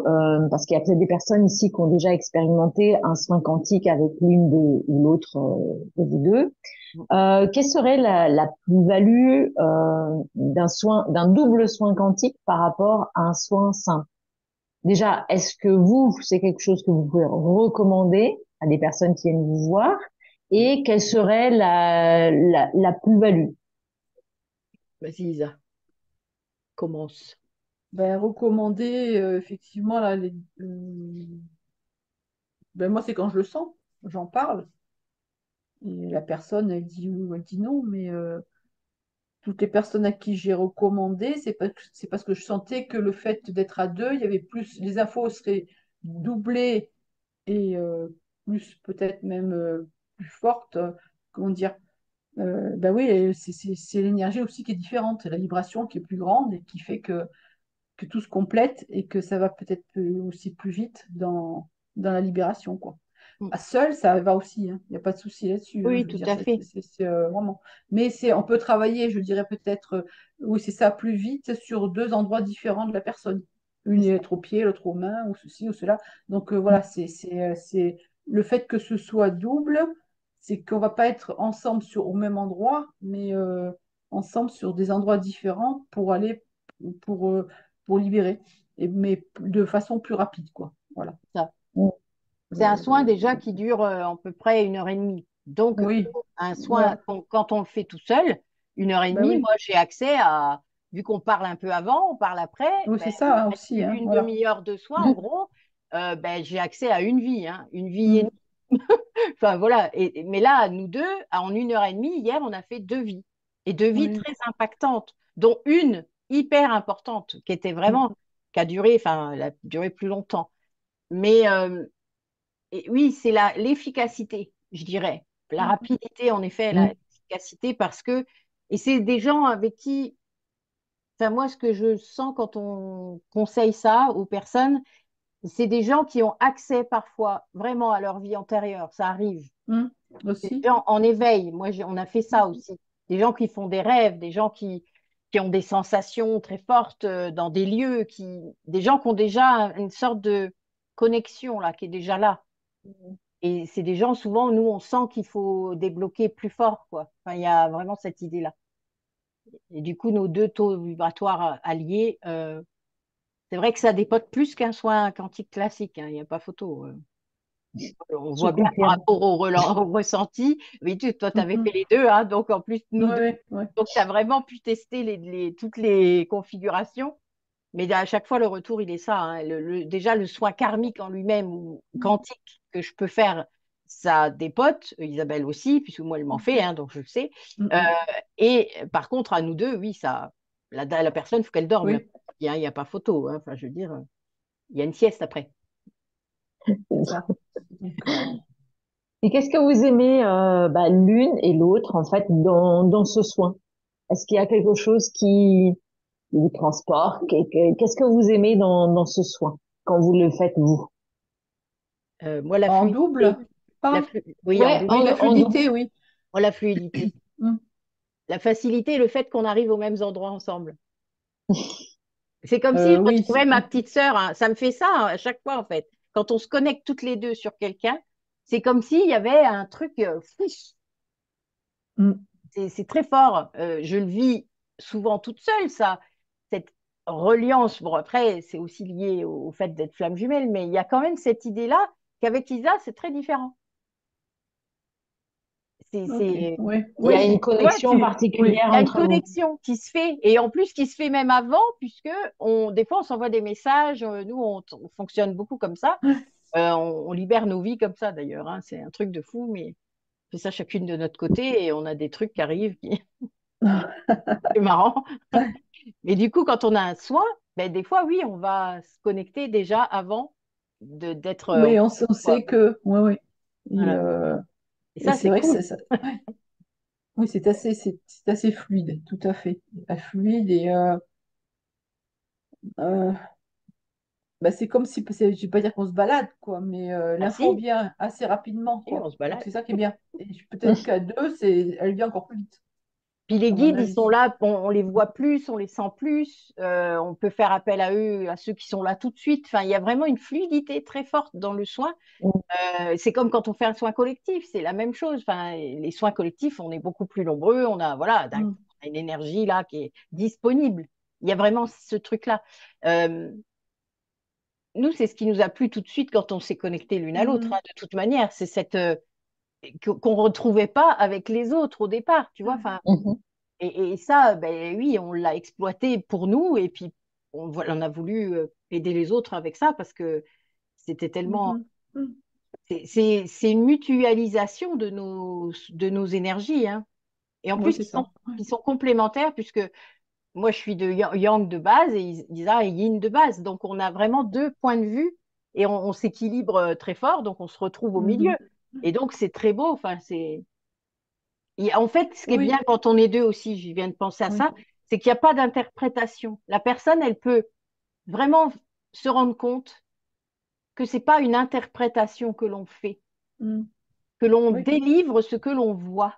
parce qu'il y a peut-être des personnes ici qui ont déjà expérimenté un soin quantique avec l'une ou l'autre de vous deux. Quelle serait la plus-value d'un double soin quantique par rapport à un soin simple? Déjà, est-ce que c'est quelque chose que vous pouvez recommander à des personnes qui viennent vous voir? Et quelle serait la plus-value? Vas-y, Isa, commence. Ben, recommander, effectivement, là, ben, moi, c'est quand je le sens, j'en parle. Et la personne, elle dit oui ou elle dit non, mais toutes les personnes à qui j'ai recommandé, c'est parce que je sentais que le fait d'être à deux, il y avait plus, les infos seraient doublées et plus peut-être même plus fortes. Comment dire? Ben oui, et c'est l'énergie aussi qui est différente, la vibration qui est plus grande et qui fait que tout se complète et que ça va peut-être aussi plus vite dans la libération, quoi. Mm. À seul, ça va aussi, hein. Il n'y a pas de souci là-dessus, hein. Oui, Je veux tout dire, à fait. vraiment. Mais on peut travailler, je dirais peut-être, oui, c'est ça, plus vite sur deux endroits différents de la personne. C'est Une ça. est aux pieds, l'autre aux mains, ou ceci ou cela. Donc voilà, c'est le fait que ce soit double, c'est qu'on va pas être ensemble au même endroit, mais ensemble sur des endroits différents pour aller pour, euh, pour libérer, mais de façon plus rapide, quoi. Voilà. Ça. Mm. C'est un soin déjà qui dure à peu près 1 heure et demie. Donc, Oui, un soin, voilà. quand on le fait tout seul, 1 heure et demie, Ben oui, moi j'ai accès à, vu qu'on parle un peu avant, on parle après, oui, ben, c'est il ça hein, reste aussi, plus hein, d'une voilà. demi-heure de soin, en gros, ben, j'ai accès à une vie, hein, une vie et Mm, demie. Enfin voilà, mais là, nous deux, en 1 heure et demie, hier, on a fait deux vies. Et deux vies oui. très impactantes, dont une hyper importante, qui était Mm, vraiment, qui a duré, enfin, elle a duré plus longtemps. Mais et oui, c'est l'efficacité, je dirais. La mm, rapidité, en effet, Mm. l'efficacité, parce que, et c'est des gens avec qui, enfin, moi, ce que je sens quand on conseille ça aux personnes, c'est des gens qui ont accès parfois vraiment à leur vie antérieure. Ça arrive. mm, C'est des aussi. gens en éveil. Moi, on a fait ça aussi. Des gens qui font des rêves, des gens qui ont des sensations très fortes dans des lieux, des gens qui ont déjà une sorte de connexion là, qui est déjà là. Et c'est des gens, souvent, nous, on sent qu'il faut débloquer plus fort, quoi. Enfin, il y a vraiment cette idée-là. Et du coup, nos deux taux vibratoires alliés, c'est vrai que ça dépote plus qu'un soin quantique classique, hein, il n'y a pas photo. On Je voit bien par confirme. rapport au ressenti. Oui, toi, tu avais Mhm. fait les deux, hein, donc en plus, nous deux. Ouais, ouais, Donc, tu as vraiment pu tester toutes les configurations. Mais à chaque fois, le retour, il est ça, hein. Déjà, le soin karmique en lui-même ou quantique que je peux faire, ça dépote. Isabelle aussi, puisque moi, elle m'en fait, hein, donc je le sais. Euh, Mhm. et par contre, à nous deux, oui, la personne, il faut qu'elle dorme. Oui, Il n'y a pas photo, hein. Enfin, je veux dire, il y a une sieste après. c'est ça. Donc, Et qu'est-ce que vous aimez l'une et l'autre en fait dans ce soin? Est-ce qu'il y a quelque chose qui vous transporte? Qu'est-ce que vous aimez dans ce soin quand vous le faites vous? Moi, la en fluidité. double, pas? Oui, en Ouais, double. Oui, la en fluidité, oui. Moi, la fluidité. Mm. La facilité et le fait qu'on arrive aux mêmes endroits ensemble. C'est comme si je Oui, retrouvais ma petite sœur, hein. Ça me fait ça, hein, à chaque fois, en fait. Quand on se connecte toutes les deux sur quelqu'un, c'est comme s'il y avait un truc fou. mm. C'est très fort. Je le vis souvent toute seule, ça. Cette reliance. Bon, après, c'est aussi lié au fait d'être flamme jumelle, mais il y a quand même cette idée-là qu'avec Isa, c'est très différent. Ok, oui, il y a oui, une Tu vois, connexion oui. particulière il y a une entre vous. connexion qui se fait, et en plus qui se fait même avant, puisque des fois, on s'envoie des messages. Nous, on fonctionne beaucoup comme ça. On libère nos vies comme ça, d'ailleurs, hein. C'est un truc de fou, mais on fait ça chacune de notre côté, et on a des trucs qui arrivent qui c'est marrant. Mais du coup, quand on a un soin, ben, des fois, oui, on va se connecter déjà avant d'être en Oui, on quoi. sait que, oui, oui. Et, Voilà. euh, Et et ça, c'est c'est vrai que cool. ouais. Oui, c'est assez fluide, tout à fait. Fluide euh, bah, c'est comme si, je vais pas dire qu'on se balade, quoi, mais Ah l'info si, vient assez rapidement, si, on quoi. se Donc balade. c'est ça qui est bien. Et peut-être qu'à deux, elle vient encore plus vite, Puis les à mon guides, ils sont avis. là, on les voit plus, on les sent plus, on peut faire appel à eux, à ceux qui sont là tout de suite. Enfin, il y a vraiment une fluidité très forte dans le soin. C'est comme quand on fait un soin collectif, c'est la même chose. Enfin, les soins collectifs, on est beaucoup plus nombreux, on a voilà, Mm. on a une énergie là qui est disponible. Il y a vraiment ce truc-là. Euh, Nous, c'est ce qui nous a plu tout de suite quand on s'est connecté l'une à l'autre, Mm. hein, de toute manière. C'est cette qu'on retrouvait pas avec les autres au départ, tu vois. Enfin, Mhm. et ça, ben oui, on l'a exploité pour nous et puis on a voulu aider les autres avec ça parce que c'était tellement. Mhm. Mm. C'est une mutualisation de nos énergies, hein. Et en Oui, plus, c'est ça. Ouais. qui sont complémentaires puisque moi, je suis de Yang de base et Isa est Yin de base. Donc, on a vraiment deux points de vue et on s'équilibre très fort. Donc, on se retrouve au milieu. Mhm. Et donc, c'est très beau. Enfin, en fait, ce qui est bien Oui, quand on est deux aussi, je viens de penser à oui. ça, c'est qu'il n'y a pas d'interprétation. La personne, elle peut vraiment se rendre compte que c'est pas une interprétation que l'on fait, Mm. que l'on Oui. délivre ce que l'on voit.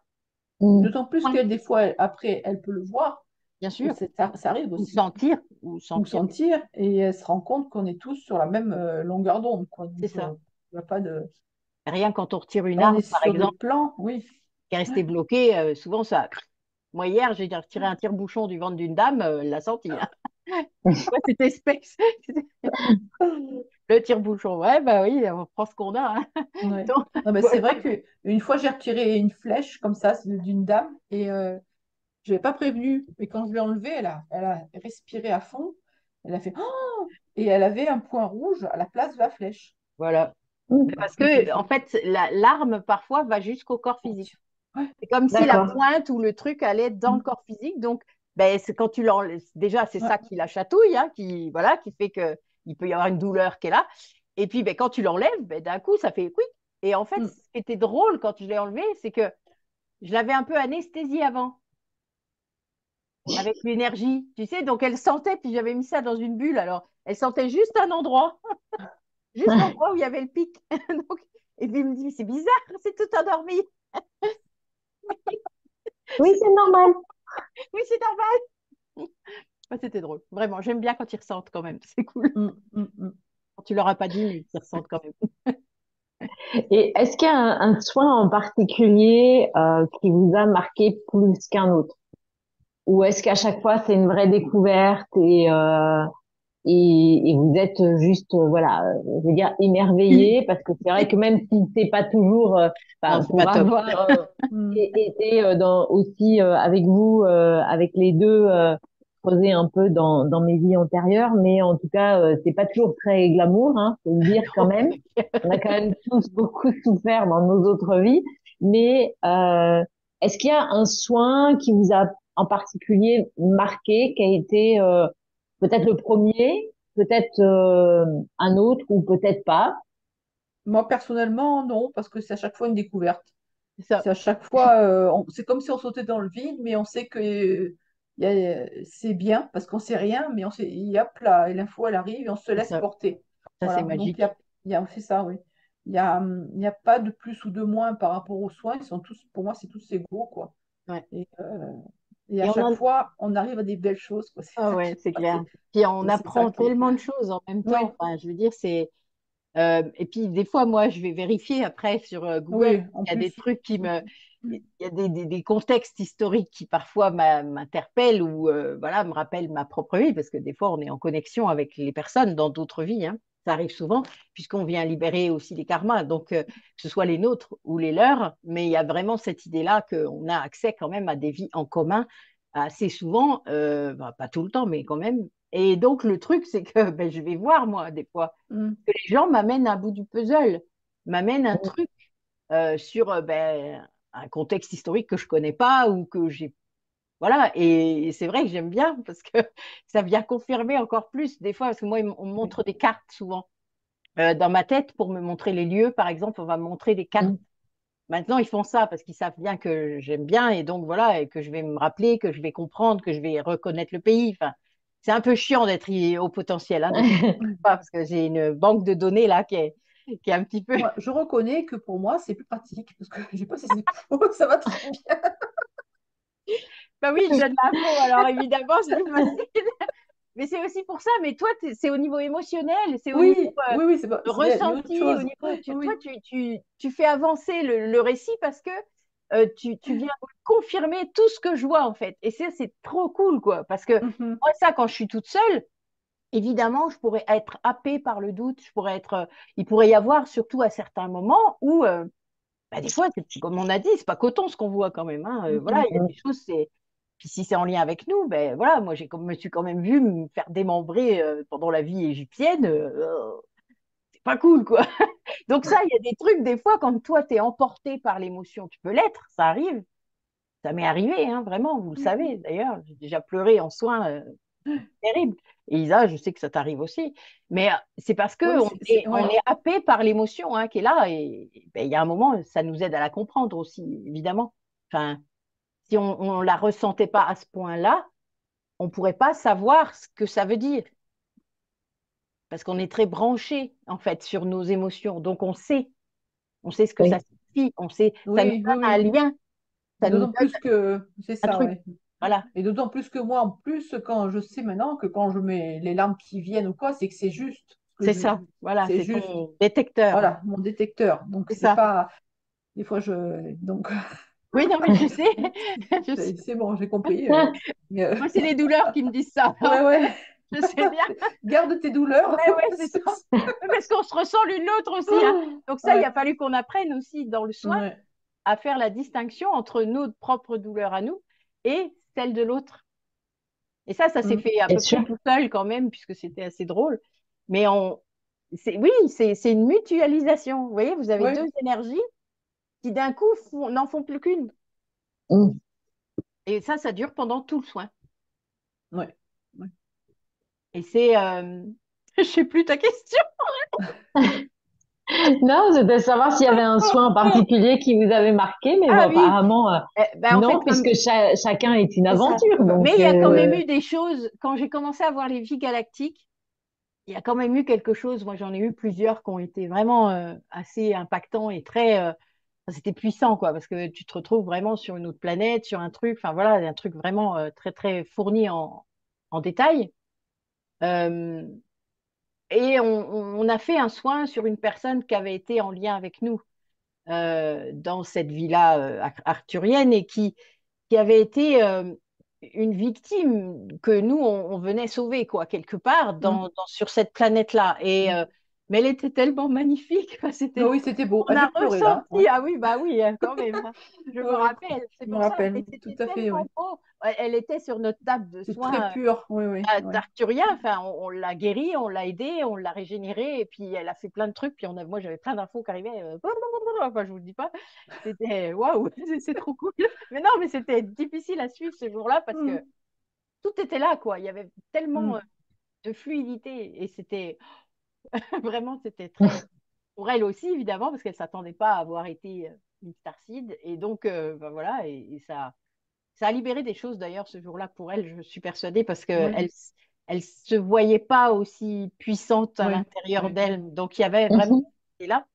Mhm. D'autant plus Point. que des fois, après, elle peut le voir, Bien ou sûr. ça arrive Ou aussi, sentir, ou ou sentir. sentir, et elle se rend compte qu'on est tous sur la même longueur d'onde, quoi. C'est Donc, ça. il n'y a pas de... Rien quand on retire une On est arme, par sur des exemple, plans, oui. qui est restée bloquée, souvent ça. Moi, hier, j'ai retiré un tire-bouchon du ventre d'une dame, elle l'a senti, hein. C'est quoi cette espèce? Le tire-bouchon. Ouais, bah oui, on prend ce qu'on a, hein. Ouais. Donc, Non, mais c'est voilà. vrai que une fois j'ai retiré une flèche comme ça c'est d'une dame et je l'avais pas prévenue. Mais quand je l'ai enlevée, elle a respiré à fond. Elle a fait oh! Et elle avait un point rouge à la place de la flèche. Voilà. Mais Mhm. parce Et que, en fait, l'arme, parfois, va jusqu'au corps physique. Ouais. C'est comme si la D'accord. pointe ou le truc allait dans le Mm. corps physique. Donc, ben, c'est quand tu l'enlèves. Déjà, c'est Ouais. ça qui la chatouille, hein, voilà, qui fait que il peut y avoir une douleur qui est là. Et puis, ben, quand tu l'enlèves, ben, d'un coup, ça fait quick. Et en fait, Mm. ce qui était drôle quand je l'ai enlevé, c'est que je l'avais un peu anesthésiée avant, avec l'énergie, tu sais. Donc, elle sentait, puis j'avais mis ça dans une bulle. Alors, elle sentait juste un endroit, juste l'endroit où il y avait le pic. Donc, et puis, il me dit, c'est bizarre, c'est tout endormi. Oui, c'est normal. Oui, c'est normal. Ouais, c'était drôle. Vraiment, j'aime bien quand ils ressentent quand même. C'est cool. Mm. Mm. Mm. Quand tu leur as pas dit, mais ils ressentent quand même. Et est-ce qu'il y a un soin en particulier qui vous a marqué plus qu'un autre? ou est-ce qu'à chaque fois c'est une vraie découverte et vous êtes juste, voilà, je veux dire, émerveillé parce que c'est vrai que même si c'est pas toujours, Non, enfin, c'est pas pour top. avoir Mm. été aussi avec vous, avec les deux, creusé un peu dans mes vies antérieures, mais en tout cas, c'est pas toujours très glamour, hein, faut le dire quand même. On a quand même tous beaucoup souffert dans nos autres vies, mais est-ce qu'il y a un soin qui vous a en particulier marqué, qui a été peut-être le premier, peut-être un autre ou peut-être pas. Moi, personnellement, non, parce que c'est à chaque fois une découverte. C'est ça, C'est à chaque fois, c'est comme si on sautait dans le vide, mais on sait que c'est bien, parce qu'on sait rien, mais on sait, hop là, et l'info, elle arrive, et on se c'est laisse ça. porter. Ça, c'est Voilà, donc magique. c'est ça, oui. Il y a pas de plus ou de moins par rapport aux soins, ils sont tous, pour moi, c'est tous égaux, quoi. Ouais. Et, euh, et à Et on chaque en... fois, on arrive à des belles choses, quoi. Ah ouais, c'est clair. Puis on C'est ça apprend qui est. tellement de choses en même Oui, temps. Enfin, je veux dire, c'est... et puis des fois, moi, je vais vérifier après sur Google. oui, en Il y a des plus. trucs qui me... Il y a des contextes historiques qui parfois m'interpellent ou voilà, me rappellent ma propre vie, parce que des fois, on est en connexion avec les personnes dans d'autres vies, hein. Ça arrive souvent, puisqu'on vient libérer aussi les karmas, donc que ce soit les nôtres ou les leurs, mais il y a vraiment cette idée-là qu'on a accès quand même à des vies en commun assez souvent, bah, pas tout le temps, mais quand même. Et donc, le truc, c'est que ben, je vais voir, moi, des fois, Mm. que les gens m'amènent un bout du puzzle, m'amènent un truc sur ben, un contexte historique que je connais pas ou que j'ai. Voilà, et c'est vrai que j'aime bien parce que ça vient confirmer encore plus des fois, parce que moi, on me Oui. montre des cartes souvent. Dans ma tête, pour me montrer les lieux, par exemple, on va me montrer des cartes. Mm. Maintenant, ils font ça parce qu'ils savent bien que j'aime bien et donc voilà, et que je vais me rappeler, que je vais comprendre, que je vais reconnaître le pays. Enfin, c'est un peu chiant d'être au potentiel, hein, des fois, parce que j'ai une banque de données là qui est un petit peu. Moi, je reconnais que pour moi, c'est plus pratique parce que j'ai pas ces infos, ça va très bien. Bah oui, je donne l'info, alors évidemment, c'est plus facile. Mais c'est aussi pour ça, mais toi, c'est au niveau émotionnel, c'est au niveau Oui, oui, oui, il y a autre ressenti, au chose. niveau. Toi, Oui. tu fais avancer le récit parce que tu viens confirmer tout ce que je vois, en fait. Et ça, c'est trop cool, quoi. Parce que Mhm. moi, ça, quand je suis toute seule, évidemment, je pourrais être happée par le doute, je pourrais être. Il pourrait y avoir, surtout à certains moments, où. Bah, des fois, comme on a dit, c'est pas coton ce qu'on voit quand même, hein. Voilà, Mhm. il y a des choses, c'est. Puis si c'est en lien avec nous, ben voilà, moi me suis quand même vue me faire démembrer pendant la vie égyptienne. C'est pas cool, quoi. Donc ça, il y a des trucs, des fois, quand toi, t'es emporté par l'émotion, tu peux l'être, ça arrive. Ça m'est arrivé, hein, vraiment, vous le savez. D'ailleurs, j'ai déjà pleuré en soins, terrible. Et Isa, je sais que ça t'arrive aussi. Mais c'est parce Oui, qu'on on ouais. est happé par l'émotion hein, qui est là. Et ben, il y a un moment, ça nous aide à la comprendre aussi, évidemment. Enfin, si on ne la ressentait pas à ce point-là, on ne pourrait pas savoir ce que ça veut dire. Parce qu'on est très branché, en fait, sur nos émotions. Donc, on sait ce que ça Oui. signifie. On sait, ça nous Oui, oui, donne un oui. lien, Et ça nous d'autant donne plus que, c'est un ça, truc. ouais. Voilà, Et d'autant plus que moi, en plus, quand je sais maintenant que quand je mets les larmes qui viennent ou quoi, c'est que c'est juste. c'est ça. Voilà, C'est c'est juste. ton détecteur. Voilà, mon détecteur. Donc, C'est c'est ça. pas. Des fois, je. Donc, Oui, non, mais je sais. Je sais. c'est bon, j'ai compris. Mais, Moi, c'est les douleurs qui me disent ça. ouais, ouais. Je sais bien. Garde tes douleurs. Ouais, ouais, c'est ça. Oui, parce qu'on se ressent l'une l'autre aussi, hein. Donc ça, il Ouais, a fallu qu'on apprenne aussi dans le soin ouais. à faire la distinction entre nos propres douleurs à nous et celles de l'autre. Et ça s'est Mm. fait à Bien peu près sûr. tout seul quand même, puisque c'était assez drôle. Mais oui, c'est une mutualisation. Vous voyez, vous avez deux Ouais, énergies qui d'un coup n'en font plus qu'une. Mm. Et ça dure pendant tout le soin. ouais. Ouais. Et c'est, je sais plus ta question. Non, c'était savoir s'il y avait un soin en particulier qui vous avait marqué, mais bon, Ah oui, apparemment, ben, en fait, non, puisque chacun est une c'est ça. aventure. Donc, Mais il y a quand même eu des choses, quand j'ai commencé à voir les vies galactiques, il y a quand même eu quelque chose, moi j'en ai eu plusieurs qui ont été vraiment assez impactants et très, enfin, c'était puissant quoi, parce que tu te retrouves vraiment sur une autre planète, sur un truc, enfin voilà, un truc vraiment très très fourni en détail. Euh, et on a fait un soin sur une personne qui avait été en lien avec nous dans cette vie-là arthurienne et qui avait été une victime que nous, on venait sauver, quoi, quelque part, Mm. sur cette planète-là. Mm. Mais elle était tellement magnifique. Enfin, Ah oui, c'était beau. on Ah, a j'ai pleuré là. Ouais. ressenti, ah oui, bah oui, hein, quand même, hein. Je me Ouais, ouais. rappelle, c'est Je me pour ça, mais rappelle, tout c'était à fait, oui. tellement beau. Elle était sur notre table de C'est très soins pur, oui, oui, oui. d'Arturia. Enfin, on l'a guérie, on l'a aidée, on l'a régénérée, et puis elle a fait plein de trucs. Puis moi, j'avais plein d'infos qui arrivaient. Enfin, je vous dis pas, c'était waouh, c'est trop cool. Mais non, mais c'était difficile à suivre ce jour-là parce que Mm. tout était là, quoi. Il y avait tellement Mm. de fluidité et c'était vraiment, c'était très pour elle aussi, évidemment, parce qu'elle s'attendait pas à avoir été une starseed. Et donc, ben voilà, et ça a libéré des choses d'ailleurs ce jour-là pour elle, je suis persuadée, parce Oui, elle se voyait pas aussi puissante à oui, l'intérieur oui. d'elle. Donc, il y avait vraiment Mhm. et là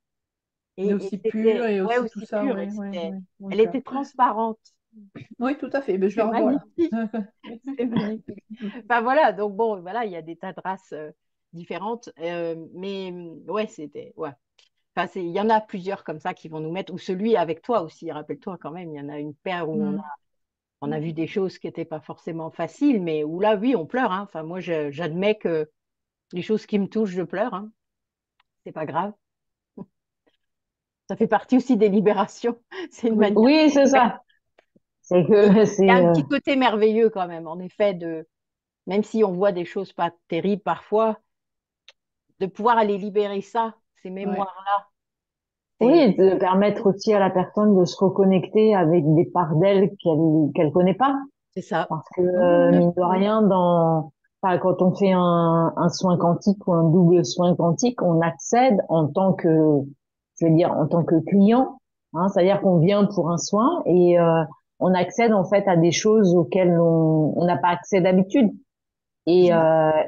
Mais et aussi pur c'était et ouais aussi tout aussi ça, pur et oui, oui, oui. elle Donc, était transparente. oui, tout à fait. Ben, je C'est la revois là. magnifique, c'est magnifique. Enfin voilà, donc bon, voilà, il y a des tas de races différentes, mais ouais, c'était ouais. Enfin, il y en a plusieurs comme ça qui vont nous mettre, ou celui avec toi aussi, rappelle-toi quand même, il y en a une paire où Mm. on a vu des choses qui n'étaient pas forcément faciles, mais où là, oui, on pleure, hein. Enfin, moi, j'admets que les choses qui me touchent, je pleure, hein. C'est pas grave. Ça fait partie aussi des libérations. C'est une Oui. manière. Oui, c'est ça. C'est Et que il y a c'est un petit côté merveilleux quand même, en effet, même si on voit des choses pas terribles parfois, de pouvoir aller libérer ça, ces Ouais. mémoires-là, c'est oui, de permettre aussi à la personne de se reconnecter avec des parts d'elle qu'elle connaît pas. c'est ça. Parce que Oui, oui, mine de oui. rien, enfin, quand on fait un soin quantique ou un double soin quantique, on accède en tant que, je veux dire, en tant que client, hein, c'est-à-dire qu'on vient pour un soin et on accède en fait à des choses auxquelles on n'a pas accès d'habitude. Mm.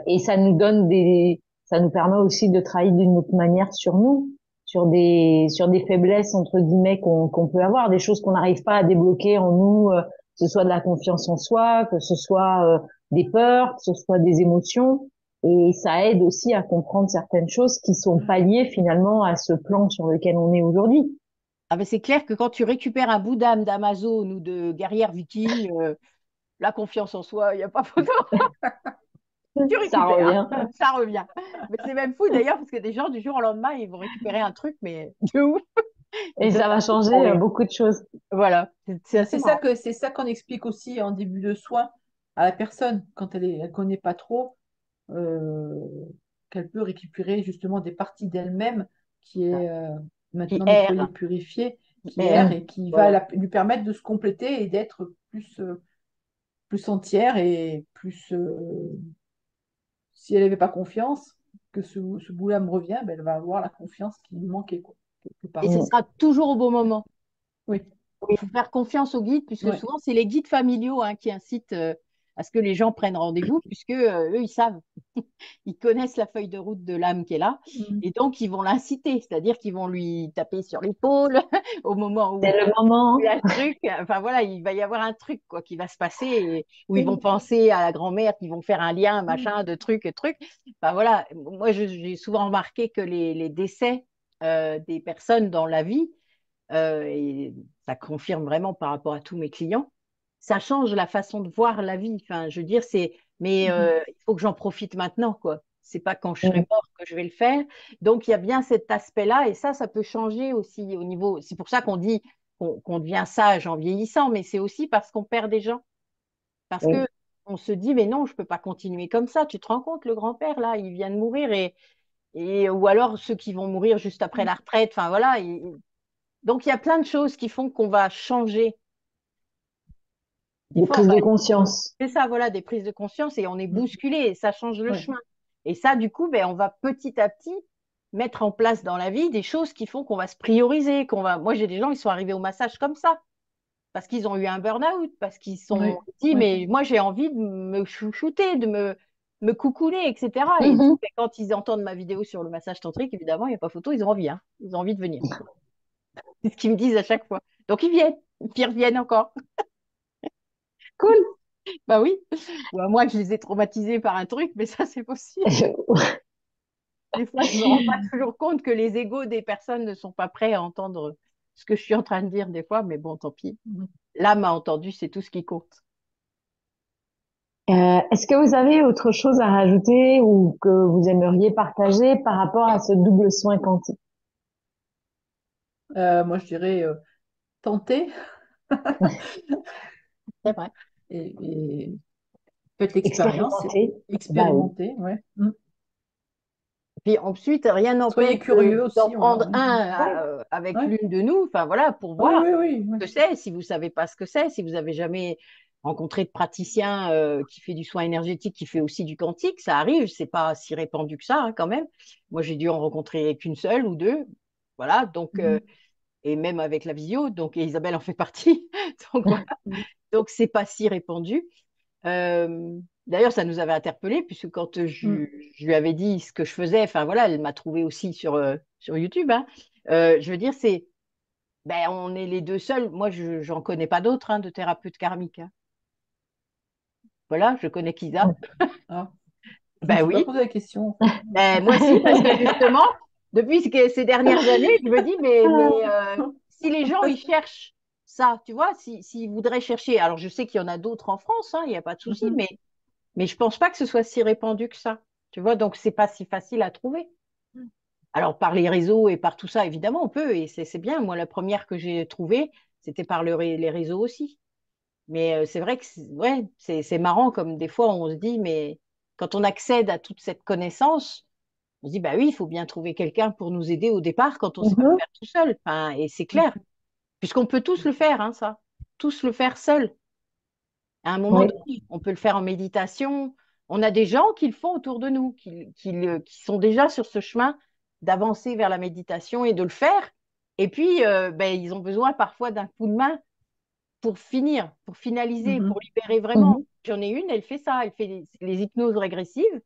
Et ça nous permet aussi de travailler d'une autre manière sur nous, sur des faiblesses entre guillemets qu'on peut avoir, des choses qu'on n'arrive pas à débloquer en nous, que ce soit de la confiance en soi, que ce soit des peurs, que ce soit des émotions. Et ça aide aussi à comprendre certaines choses qui sont pas liées finalement à ce plan sur lequel on est aujourd'hui. Ah ben c'est clair que quand tu récupères un bout d'âme d'Amazon ou de guerrière viking, la confiance en soi, il n'y a pas photo. Tu Ça récupères, revient. ça revient. Mais c'est même fou d'ailleurs, parce que des gens, du jour au lendemain, ils vont récupérer un truc, mais de ouf. Et Et ça, ça ça va me fait trop changer rire. beaucoup de choses. Voilà, c'est Mais assez marrant. c'est ça qu'on explique aussi en début de soin à la personne quand elle connaît pas trop, euh, qu'elle peut récupérer justement des parties d'elle-même qui Ça. est Qui maintenant nettoyée, erre, purifiée, qui qui erre erre. et qui va Voilà, lui permettre de se compléter et d'être plus entière et plus, si elle n'avait pas confiance, que ce bout-là me revient, ben, elle va avoir la confiance qui lui manquait, quoi, quelque et part. ce Mm. sera toujours au bon moment. Oui, Il faut faire confiance aux guides, puisque ouais. souvent, c'est les guides familiaux hein, qui incitent à ce que les gens prennent rendez-vous, puisque eux, ils savent. Ils connaissent la feuille de route de l'âme qui est là, Mm. et donc ils vont l'inciter, c'est-à-dire qu'ils vont lui taper sur l'épaule au moment C'est où le il y a moment. le truc. Enfin voilà, il va y avoir un truc quoi qui va se passer, où ils vont Oui. penser à la grand-mère, qu'ils vont faire un lien, Mm. machin, de trucs et trucs. Enfin voilà, moi j'ai souvent remarqué que les décès des personnes dans la vie, et ça confirme vraiment par rapport à tous mes clients, ça change la façon de voir la vie. Enfin, je veux dire, mais Mhm. il faut que j'en profite maintenant, quoi. C'est pas quand je Mm. serai mort que je vais le faire. Donc, il y a bien cet aspect-là, et ça peut changer aussi au niveau. C'est pour ça qu'on dit qu'on devient sage en vieillissant, mais c'est aussi parce qu'on perd des gens. Parce que Oui. on se dit, mais non, je peux pas continuer comme ça. Tu te rends compte, le grand-père, là, il vient de mourir, ou alors ceux qui vont mourir juste après la retraite. Enfin, voilà. Donc, il y a plein de choses qui font qu'on va changer. Des Des fois, on prises va de conscience. c'est ça, voilà, des prises de conscience et on est Mm. bousculé et ça change le Ouais. chemin. Et ça, du coup, ben, on va petit à petit mettre en place dans la vie des choses qui font qu'on va se prioriser, qu'on va. Moi, j'ai des gens, ils sont arrivés au massage comme ça, parce qu'ils ont eu un burn-out, parce qu'ils sont Ouais. dit, Ouais. mais moi, j'ai envie de me chouchouter, me coucouler, etc. Et Mhm. ben, quand ils entendent ma vidéo sur le massage tantrique, évidemment, il n'y a pas photo, ils ont envie, hein. Ils ont envie de venir. C'est ce qu'ils me disent à chaque fois. Donc, ils viennent, puis ils reviennent encore. Cool. Bah oui. Ou à moi que je les ai traumatisés par un truc, mais ça, c'est possible. Des fois, je me rends pas toujours compte que les égos des personnes ne sont pas prêts à entendre ce que je suis en train de dire des fois, mais bon, tant pis. Mm. L'âme a entendu, c'est tout ce qui compte. Est-ce que vous avez autre chose à rajouter ou que vous aimeriez partager par rapport à ce double soin quantique? Moi, je dirais tenter C'est vrai. et faites l'expérience, Expérimenter? Bah oui. expérimentez, ouais. Mm. Puis ensuite, rien Soyez n'empêche curieux d'en aussi, prendre Ouais, un avec ouais. l'une de nous, enfin voilà, pour Oui, voir oui, oui, oui. ce que c'est, si vous savez pas ce que c'est, si vous avez jamais rencontré de praticien qui fait du soin énergétique, qui fait aussi du quantique, ça arrive, c'est pas si répandu que ça hein, quand même. Moi, j'ai dû en rencontrer qu'une seule ou deux, voilà, donc Mhm. et même avec la visio, donc et Isabelle en fait partie, donc voilà, donc c'est pas si répandu. D'ailleurs, ça nous avait interpellés, puisque quand Mm. je lui avais dit ce que je faisais, enfin voilà, elle m'a trouvé aussi sur YouTube. Hein. Je veux dire, ben, on est les deux seuls. Moi, je j'en connais pas d'autres hein, de thérapeutes karmiques. Hein. Voilà, je connais Kisa. Ah, je me Ben suis pas oui. posé la question, en fait. Ben, moi aussi, parce que justement, depuis ces dernières années, je me dis, si les gens ils cherchent ça, tu vois, s'ils voudraient chercher, alors je sais qu'il y en a d'autres en France, hein, il n'y a pas de souci, Mhm. mais je pense pas que ce soit si répandu que ça. Tu vois, donc c'est pas si facile à trouver. Alors par les réseaux et par tout ça, évidemment, on peut, et c'est bien. Moi, la première que j'ai trouvée, c'était par les réseaux aussi. Mais c'est vrai que ouais, c'est marrant comme des fois on se dit, mais quand on accède à toute cette connaissance, on se dit, bah oui, il faut bien trouver quelqu'un pour nous aider au départ quand on ne sait pas le Mhm. faire tout seul. Enfin, et c'est clair, puisqu'on peut tous le faire, hein, ça. Tous le faire seul. À un moment Oui, donné, on peut le faire en méditation. On a des gens qui le font autour de nous, qui sont déjà sur ce chemin d'avancer vers la méditation et de le faire. Et puis, ben, ils ont besoin parfois d'un coup de main pour finir, pour finaliser, pour Mhm. libérer vraiment. mhm. J'en ai une, elle fait ça, elle fait les hypnoses régressives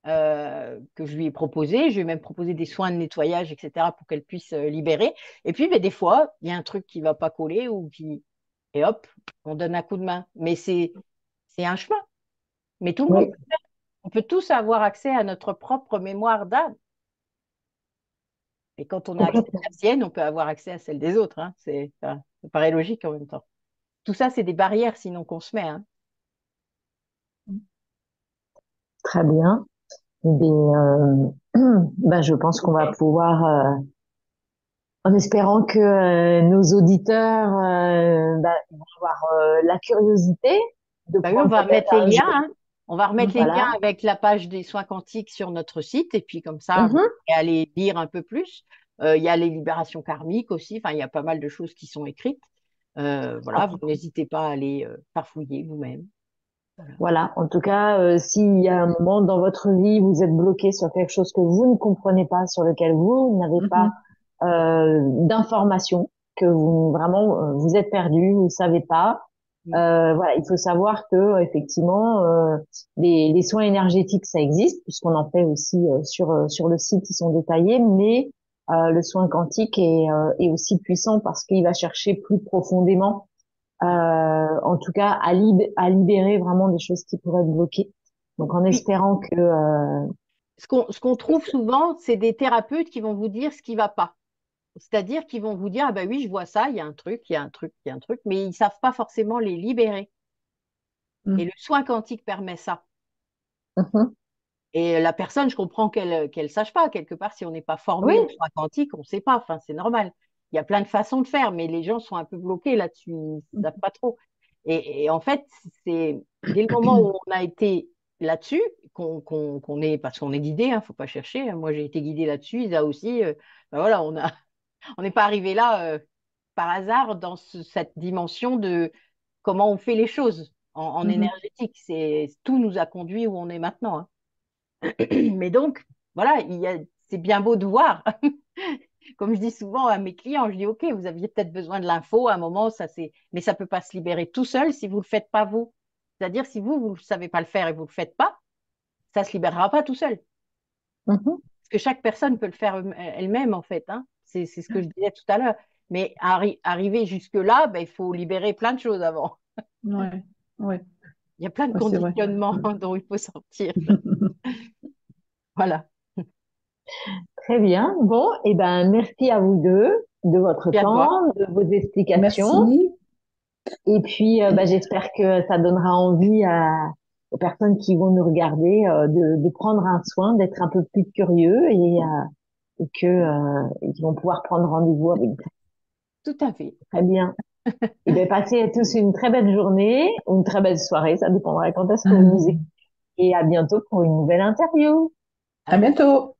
que je lui ai proposées. Je lui ai même proposé des soins de nettoyage, etc., pour qu'elle puisse libérer. Et puis, ben, des fois, il y a un truc qui ne va pas coller ou qui... Et hop, on donne un coup de main. Mais c'est un chemin. Mais tout le monde, Oui, on peut tous avoir accès à notre propre mémoire d'âme. Et quand on a accès à complètement. la sienne, on peut avoir accès à celle des autres. Hein. Ça paraît logique en même temps. Tout ça, c'est des barrières sinon qu'on se met. Hein. Très bien. Eh bien, ben, je pense qu'on va pouvoir, en espérant que nos auditeurs vont avoir la curiosité de Bah oui, on prendre va peut-être mettre les un liens. jour. Hein. On va remettre les liens Voilà. avec la page des soins quantiques sur notre site. Et puis comme ça, vous Mhm. pouvez aller lire un peu plus. Il y a les libérations karmiques aussi. Enfin, il y a pas mal de choses qui sont écrites. Voilà, vous n'hésitez pas à aller farfouiller vous-même. Voilà. Voilà. En tout cas, s'il y a un moment dans votre vie, vous êtes bloqué sur quelque chose que vous ne comprenez pas, sur lequel vous n'avez pas Mhm. d'informations, que vous vraiment vous êtes perdu, vous ne savez pas. Mm. Voilà, il faut savoir que effectivement, les soins énergétiques, ça existe, puisqu'on en fait aussi sur le site, ils sont détaillés, mais le soin quantique est aussi puissant parce qu'il va chercher plus profondément en tout cas à libérer vraiment des choses qui pourraient être bloquées. Donc en Puis, espérant que ce qu'on trouve souvent, c'est des thérapeutes qui vont vous dire ce qui ne va pas. C'est-à-dire qu'ils vont vous dire, ah ben oui, je vois ça, il y a un truc, il y a un truc, il y a un truc, mais ils ne savent pas forcément les libérer. Et Mhm. le soin quantique permet ça. Mhm. Et la personne, je comprends qu'elle sache pas. Quelque part, si on n'est pas Oui, formé au soin quantique, on ne sait pas. Enfin, c'est normal. Il y a plein de façons de faire, mais les gens sont un peu bloqués là-dessus. Ils ne savent pas trop. Et en fait, c'est dès le moment où on a été là-dessus, qu'on est, parce qu'on est guidé, hein, faut pas chercher. Hein. Moi, j'ai été guidée là-dessus. Isa aussi. Ben voilà, on n'est pas arrivé là par hasard dans cette dimension de comment on fait les choses en Mhm. énergétique. Tout nous a conduit où on est maintenant. Hein. Mais donc, voilà, c'est bien beau de voir. Comme je dis souvent à mes clients, je dis, OK, vous aviez peut-être besoin de l'info à un moment, mais ça ne peut pas se libérer tout seul si vous ne le faites pas vous. C'est-à-dire, si vous ne savez pas le faire et vous ne le faites pas, ça ne se libérera pas tout seul. mhm. Parce que chaque personne peut le faire elle-même, en fait. Hein. C'est ce que je disais tout à l'heure. Mais arriver jusque-là, ben, il faut libérer plein de choses avant. Ouais, ouais, Il y a plein de ouais, c'est vrai. conditionnements dont il faut sortir. Voilà. Très bien. Bon, et ben merci à vous deux de votre Et à toi. temps, de vos explications. Merci. Et puis, bah, j'espère que ça donnera envie à aux personnes qui vont nous regarder de prendre un soin, d'être un peu plus curieux et qu'ils vont pouvoir prendre rendez-vous avec vous. Tout à fait. Très bien. Et bien, passez à tous une très belle journée ou une très belle soirée, ça dépendra quand est-ce que vous nous écoutez. Et à bientôt pour une nouvelle interview. À bientôt.